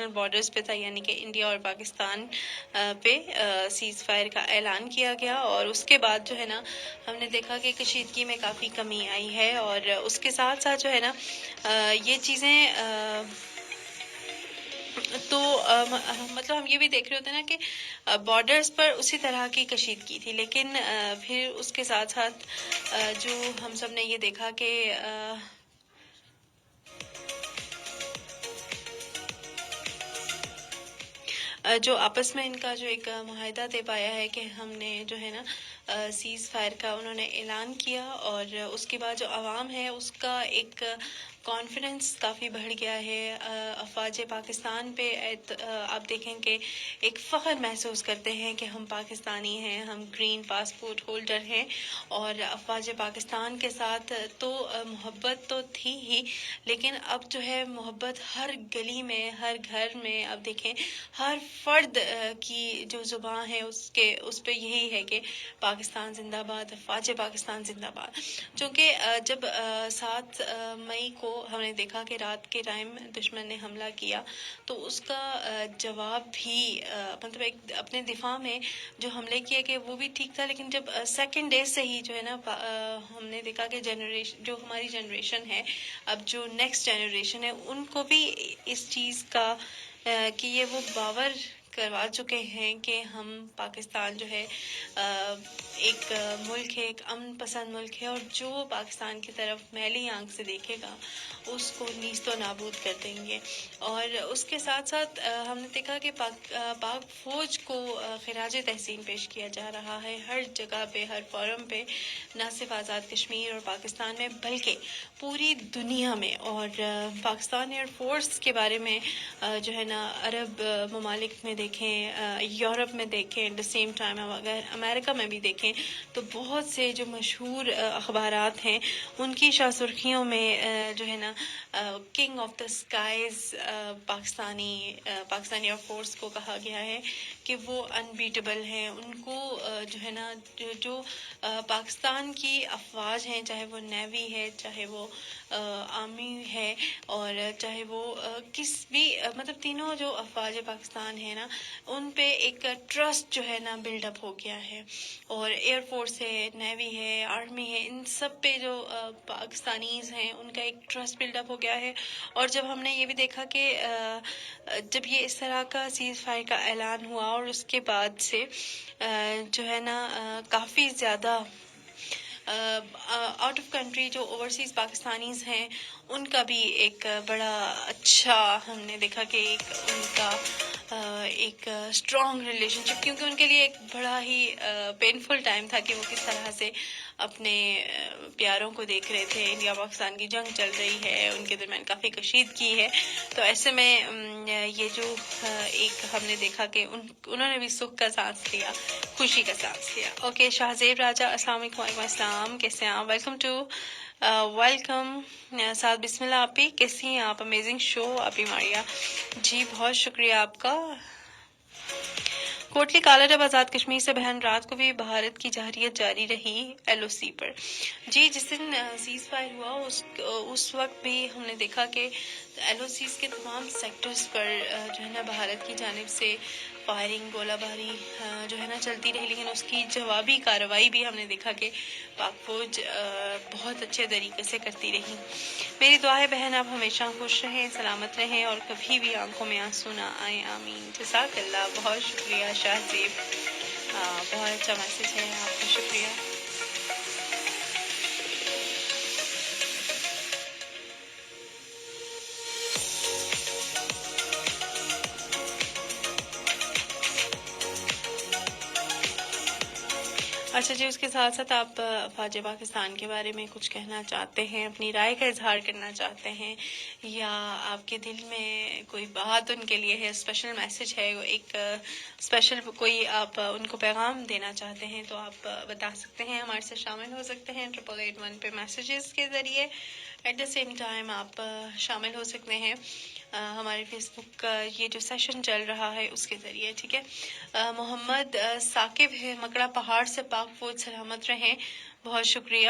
International borders پہ تھا، یعنی کہ انڈیا اور پاکستان پہ سیز فائر کا اعلان کیا گیا، اور اس کے بعد جو ہے نا ہم نے دیکھا کہ کشیدگی میں کافی کمی آئی ہے، اور اس کے ساتھ ساتھ جو ہے نا یہ چیزیں تو مطلب ہم یہ بھی دیکھ رہے ہوتے ہیں نا کہ بارڈرز پر اسی طرح کی کشیدگی تھی، لیکن پھر اس کے ساتھ ساتھ جو ہم سب نے یہ دیکھا کہ جو آپس میں ان کا جو ایک معاہدہ طے پایا ہے کہ ہم نے جو ہے نا سیز فائر کا انہوں نے اعلان کیا، اور اس کے بعد جو عوام ہے اس کا ایک کانفیڈنس کافی بڑھ گیا ہے افواج پاکستان پہ۔ آپ دیکھیں کہ ایک فخر محسوس کرتے ہیں کہ ہم پاکستانی ہیں، ہم گرین پاسپورٹ ہولڈر ہیں، اور افواج پاکستان کے ساتھ تو محبت تو تھی ہی، لیکن اب جو ہے محبت ہر گلی میں، ہر گھر میں، اب دیکھیں ہر فرد کی جو زبان ہے اس پہ یہی ہے کہ پاکستان زندہ باد، افواج پاکستان زندہ باد۔ چونکہ جب 7 مئی کو ہم نے دیکھا کہ رات کے ٹائم دشمن نے حملہ کیا، تو اس کا جواب بھی مطلب ایک اپنے دفاع میں جو حملے کیے کہ وہ بھی ٹھیک تھا، لیکن جب سیکنڈ ڈے سے ہی جو ہے نا ہم نے دیکھا کہ جنریشن جو ہماری جنریشن ہے، اب جو نیکسٹ جنریشن ہے، ان کو بھی اس چیز کا کہ یہ وہ باور کروا چکے ہیں کہ ہم پاکستان جو ہے ایک ملک ہے، ایک امن پسند ملک ہے، اور جو پاکستان کی طرف میلی آنکھ سے دیکھے گا اس کو نیست و نابود کر دیں گے۔ اور اس کے ساتھ ساتھ ہم نے دیکھا کہ پاک فوج کو خراج تحسین پیش کیا جا رہا ہے ہر جگہ پہ، ہر فورم پہ، نہ صرف آزاد کشمیر اور پاکستان میں بلکہ پوری دنیا میں۔ اور پاکستان ایئر فورس کے بارے میں جو ہے نا عرب ممالک میں دیکھیں، یورپ میں دیکھیں، ایٹ دا سیم ٹائم اگر امریکہ میں بھی دیکھیں تو بہت سے جو مشہور اخبارات ہیں ان کی شاہ سرخیوں میں جو ہے نا king of the skies Pakistani air force کو کہا گیا ہے کہ وہ انبیٹیبل ہیں۔ ان کو جو ہے نا جو پاکستان کی افواج ہیں، چاہے وہ نیوی ہے، چاہے وہ آرمی ہے، اور چاہے وہ کس بھی مطلب تینوں جو افواج پاکستان ہے نا، ان پہ ایک ٹرسٹ جو ہے نا بلڈ اپ ہو گیا ہے، اور ایئر فورس ہے، نیوی ہے، آرمی ہے، ان سب پہ جو پاکستانیز ہیں ان کا ایک ٹرسٹ بلڈ اپ ہو گیا ہے۔ اور جب ہم نے یہ بھی دیکھا کہ جب یہ اس طرح کا سیز فائر کا اعلان ہوا، اور اس کے بعد سے جو ہے نا کافی زیادہ آؤٹ آف کنٹری جو اوورسیز پاکستانیز ہیں ان کا بھی ایک بڑا اچھا ہم نے دیکھا کہ ایک ان کا ایک اسٹرانگ ریلیشن شپ، کیونکہ ان کے لیے ایک بڑا ہی پینفل ٹائم تھا کہ وہ کس طرح سے اپنے پیاروں کو دیکھ رہے تھے۔ انڈیا پاکستان کی جنگ چل رہی ہے، ان کے درمیان کافی کشیدگی ہے، تو ایسے میں یہ جو ایک ہم نے دیکھا کہ انہوں نے بھی سکھ کا سانس لیا، خوشی کا سانس لیا۔ اوکے شاہزیب راجہ، السلام علیکم۔ وعلیکم السلام، کیسے ہیں آپ؟ ویلکم ٹو ویلکم سعد بسم اللہ آپی، کیسی ہیں آپ؟ امیزنگ شو آپی ماریا جی، بہت شکریہ آپ کا۔ کوٹلی کالر آزاد کشمیر سے بہن، رات کو بھی بھارت کی جارحیت جاری رہی ایل او سی پر۔ جی، جس دن سیز فائر ہوا اس وقت بھی ہم نے دیکھا کہ ایل او سیز کے تمام سیکٹرز پر جو ہے نا بھارت کی جانب سے فائرنگ، گولہ باری جو ہے نا چلتی رہی، لیکن اس کی جوابی کارروائی بھی ہم نے دیکھا کہ پاک فوج بہت اچھے طریقے سے کرتی رہی۔ میری دعا ہے بہن آپ ہمیشہ خوش رہیں، سلامت رہیں، اور کبھی بھی آنکھوں میں آنسو نہ آئیں، آمین۔ جزاک اللہ، بہت شکریہ شاہ زیب، بہت اچھا میسج ہے آپ کا، شکریہ۔ اچھا جی، اس کے ساتھ ساتھ آپ افواج پاکستان کے بارے میں کچھ کہنا چاہتے ہیں، اپنی رائے کا اظہار کرنا چاہتے ہیں، یا آپ کے دل میں کوئی بات ان کے لیے ہے، اسپیشل میسج ہے، ایک اسپیشل کوئی آپ ان کو پیغام دینا چاہتے ہیں، تو آپ بتا سکتے ہیں، ہمارے ساتھ شامل ہو سکتے ہیں 8881 پہ میسیجز کے ذریعے۔ ایٹ دا سیم ٹائم آپ شامل ہو سکتے ہیں ہمارے فیس بک کا یہ جو سیشن چل رہا ہے اس کے ذریعے، ٹھیک ہے۔ محمد ثاقب ہے مکڑا پہاڑ سے، پاک فوج سلامت رہیں، بہت شکریہ۔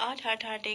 8881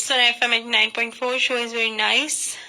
Sun FM 89.4 show is very nice.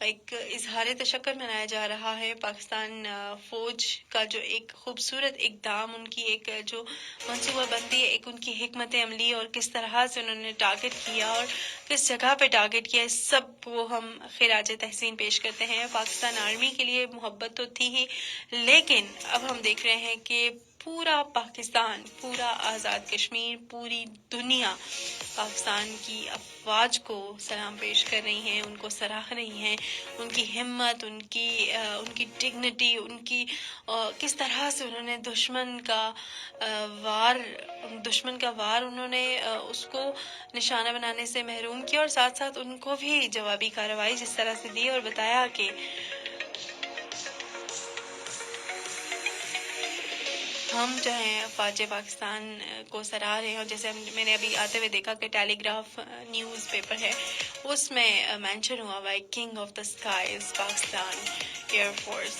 ایک اظہار تشکر منایا جا رہا ہے پاکستان فوج کا جو ایک خوبصورت اقدام، ان کی ایک جو منصوبہ بندی ہے، ایک ان کی حکمت عملی، اور کس طرح سے انہوں نے ٹارگٹ کیا اور کس جگہ پہ ٹارگٹ کیا، اس سب وہ ہم خراج تحسین پیش کرتے ہیں۔ پاکستان آرمی کے لیے محبت تو تھی ہی، لیکن اب ہم دیکھ رہے ہیں کہ پورا پاکستان، پورا آزاد کشمیر، پوری دنیا پاکستان کی افواج کو سلام پیش کر رہی ہیں، ان کو سراہ رہی ہیں، ان کی ہمت، ان کی ڈگنیٹی، ان کی کس طرح سے انہوں نے دشمن کا وار انہوں نے اس کو نشانہ بنانے سے محروم کیا، اور ساتھ ساتھ ان کو بھی جوابی کارروائی جس طرح سے دی، اور بتایا کہ ہم جو ہیں فوج پاکستان کو سراہ رہے ہیں۔ اور جیسے میں نے ابھی آتے ہوئے دیکھا کہ ٹیلی گراف نیوز پیپر ہے، اس میں مینشن ہوا ہوا ہے king of the skies Pakistan air force.